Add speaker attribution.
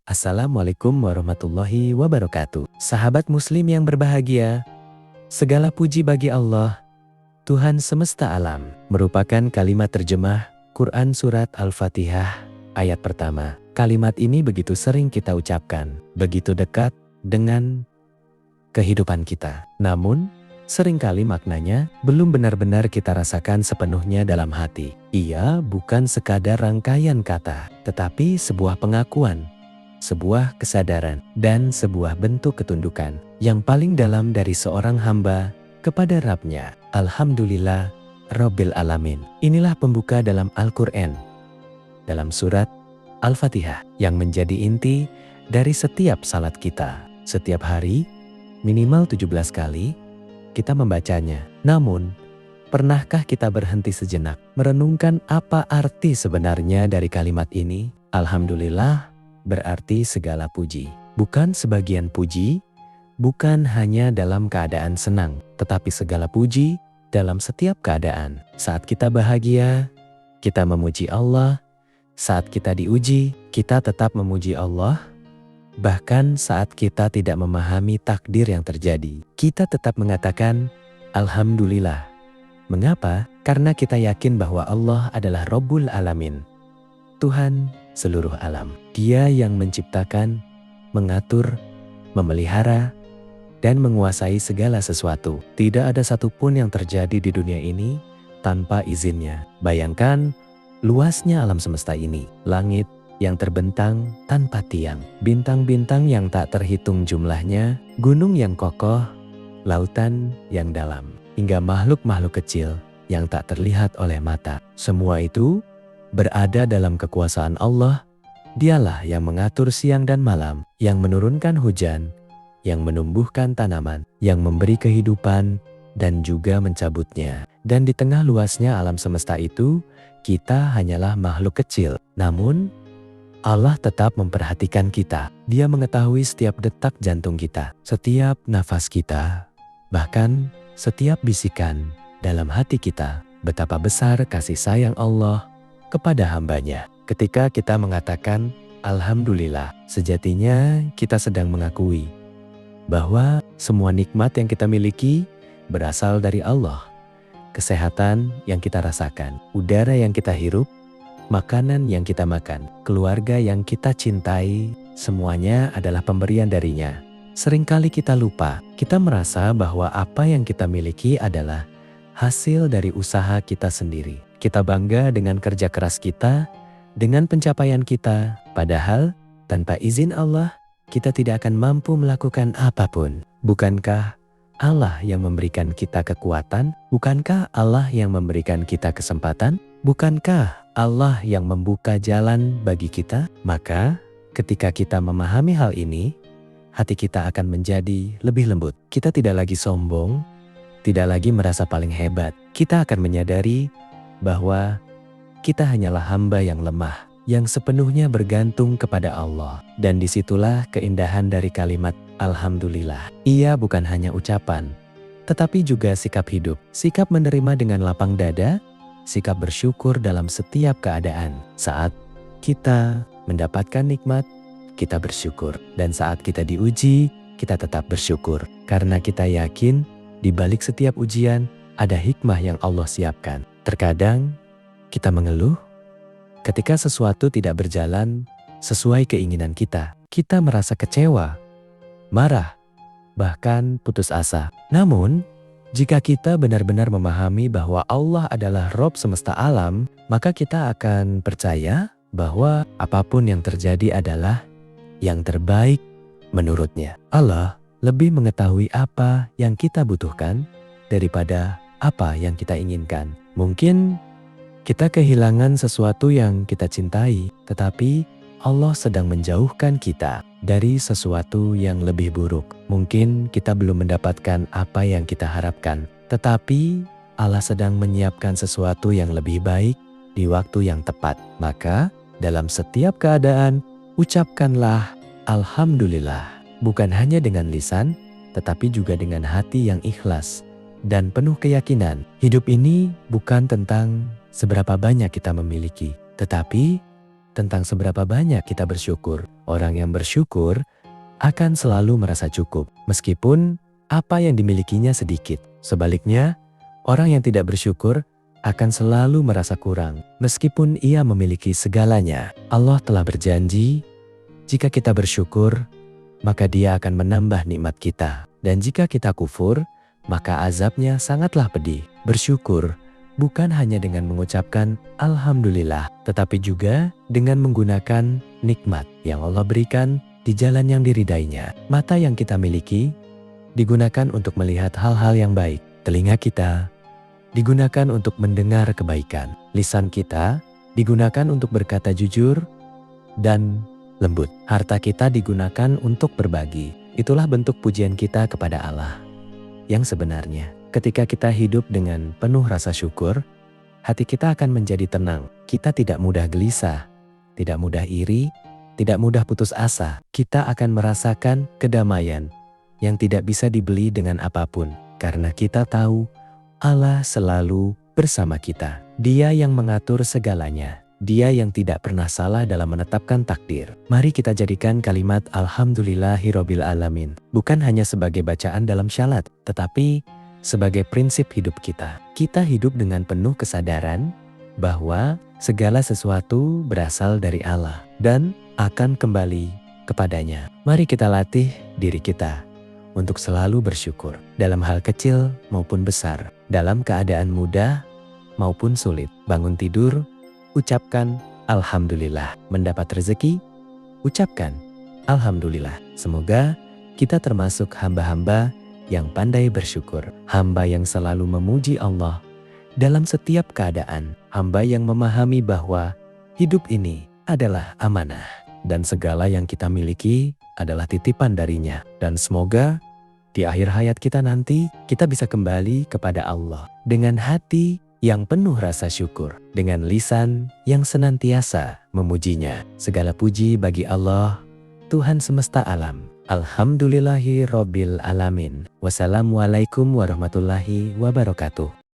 Speaker 1: Assalamualaikum warahmatullahi wabarakatuh. Sahabat muslim yang berbahagia, segala puji bagi Allah, Tuhan semesta alam. Merupakan kalimat terjemah Quran Surat Al-Fatihah ayat pertama. Kalimat ini begitu sering kita ucapkan, begitu dekat dengan kehidupan kita. Namun, seringkali maknanya belum benar-benar kita rasakan sepenuhnya dalam hati. Ia bukan sekadar rangkaian kata, tetapi sebuah pengakuan, sebuah kesadaran, dan sebuah bentuk ketundukan yang paling dalam dari seorang hamba kepada Rabb-Nya. Alhamdulillah Rabbil Alamin. Inilah pembuka dalam Al-Quran, dalam surat Al-Fatihah, yang menjadi inti dari setiap salat kita. Setiap hari, minimal 17 kali, kita membacanya. Namun, pernahkah kita berhenti sejenak merenungkan apa arti sebenarnya dari kalimat ini? Alhamdulillah berarti segala puji. Bukan sebagian puji, bukan hanya dalam keadaan senang, tetapi segala puji dalam setiap keadaan. Saat kita bahagia, kita memuji Allah. Saat kita diuji, kita tetap memuji Allah. Bahkan saat kita tidak memahami takdir yang terjadi, kita tetap mengatakan Alhamdulillah. Mengapa? Karena kita yakin bahwa Allah adalah Rabbul Alamin, Tuhan seluruh alam. Dia yang menciptakan, mengatur, memelihara, dan menguasai segala sesuatu. Tidak ada satupun yang terjadi di dunia ini tanpa izinnya. Bayangkan luasnya alam semesta ini. Langit yang terbentang tanpa tiang, bintang-bintang yang tak terhitung jumlahnya, gunung yang kokoh, lautan yang dalam, hingga makhluk-makhluk kecil yang tak terlihat oleh mata. Semua itu berada dalam kekuasaan Allah. Dialah yang mengatur siang dan malam, yang menurunkan hujan, yang menumbuhkan tanaman, yang memberi kehidupan, dan juga mencabutnya. Dan di tengah luasnya alam semesta itu, kita hanyalah makhluk kecil. Namun, Allah tetap memperhatikan kita. Dia mengetahui setiap detak jantung kita, setiap nafas kita, bahkan setiap bisikan dalam hati kita. Betapa besar kasih sayang Allah kepada hambanya. Ketika kita mengatakan Alhamdulillah, sejatinya kita sedang mengakui bahwa semua nikmat yang kita miliki berasal dari Allah. Kesehatan yang kita rasakan, udara yang kita hirup, makanan yang kita makan, keluarga yang kita cintai, semuanya adalah pemberian darinya. Seringkali kita lupa, kita merasa bahwa apa yang kita miliki adalah hasil dari usaha kita sendiri. Kita bangga dengan kerja keras kita, dengan pencapaian kita, padahal tanpa izin Allah, kita tidak akan mampu melakukan apapun. Bukankah Allah yang memberikan kita kekuatan? Bukankah Allah yang memberikan kita kesempatan? Bukankah Allah yang membuka jalan bagi kita? Maka, ketika kita memahami hal ini, hati kita akan menjadi lebih lembut. Kita tidak lagi sombong, tidak lagi merasa paling hebat. Kita akan menyadari bahwa kita hanyalah hamba yang lemah, yang sepenuhnya bergantung kepada Allah. Dan disitulah keindahan dari kalimat Alhamdulillah. Ia bukan hanya ucapan, tetapi juga sikap hidup. Sikap menerima dengan lapang dada, sikap bersyukur dalam setiap keadaan. Saat kita mendapatkan nikmat, kita bersyukur. Dan saat kita diuji, kita tetap bersyukur. Karena kita yakin di balik setiap ujian ada hikmah yang Allah siapkan. Terkadang kita mengeluh ketika sesuatu tidak berjalan sesuai keinginan kita. Kita merasa kecewa, marah, bahkan putus asa. Namun, jika kita benar-benar memahami bahwa Allah adalah Rabb semesta alam, maka kita akan percaya bahwa apapun yang terjadi adalah yang terbaik menurut-Nya. Allah lebih mengetahui apa yang kita butuhkan daripada apa yang kita inginkan. Mungkin kita kehilangan sesuatu yang kita cintai, tetapi Allah sedang menjauhkan kita dari sesuatu yang lebih buruk. Mungkin kita belum mendapatkan apa yang kita harapkan, tetapi Allah sedang menyiapkan sesuatu yang lebih baik di waktu yang tepat. Maka, dalam setiap keadaan, ucapkanlah Alhamdulillah. Bukan hanya dengan lisan, tetapi juga dengan hati yang ikhlas dan penuh keyakinan. Hidup ini bukan tentang seberapa banyak kita memiliki, tetapi tentang seberapa banyak kita bersyukur. Orang yang bersyukur akan selalu merasa cukup, meskipun apa yang dimilikinya sedikit. Sebaliknya, orang yang tidak bersyukur akan selalu merasa kurang, meskipun ia memiliki segalanya. Allah telah berjanji, jika kita bersyukur, maka Dia akan menambah nikmat kita. Dan jika kita kufur, maka azabnya sangatlah pedih. Bersyukur bukan hanya dengan mengucapkan Alhamdulillah, tetapi juga dengan menggunakan nikmat yang Allah berikan di jalan yang diridainya. Mata yang kita miliki digunakan untuk melihat hal-hal yang baik. Telinga kita digunakan untuk mendengar kebaikan. Lisan kita digunakan untuk berkata jujur dan lembut. Harta kita digunakan untuk berbagi. Itulah bentuk pujian kita kepada Allah yang sebenarnya. Ketika kita hidup dengan penuh rasa syukur, hati kita akan menjadi tenang. Kita tidak mudah gelisah, tidak mudah iri, tidak mudah putus asa. Kita akan merasakan kedamaian yang tidak bisa dibeli dengan apapun. Karena kita tahu Allah selalu bersama kita. Dia yang mengatur segalanya. Dia yang tidak pernah salah dalam menetapkan takdir. Mari kita jadikan kalimat Alhamdulillahirabbil alamin bukan hanya sebagai bacaan dalam syalat, tetapi sebagai prinsip hidup kita. Kita hidup dengan penuh kesadaran bahwa segala sesuatu berasal dari Allah dan akan kembali kepadanya. Mari kita latih diri kita untuk selalu bersyukur dalam hal kecil maupun besar, dalam keadaan mudah maupun sulit. Bangun tidur, ucapkan Alhamdulillah. Mendapat rezeki, ucapkan Alhamdulillah. Semoga kita termasuk hamba-hamba yang pandai bersyukur, hamba yang selalu memuji Allah dalam setiap keadaan, hamba yang memahami bahwa hidup ini adalah amanah dan segala yang kita miliki adalah titipan darinya. Dan semoga di akhir hayat kita nanti kita bisa kembali kepada Allah dengan hati yang penuh rasa syukur, dengan lisan yang senantiasa memujinya. Segala puji bagi Allah, Tuhan semesta alam. Alhamdulillahirabbil alamin. Wassalamualaikum warahmatullahi wabarakatuh.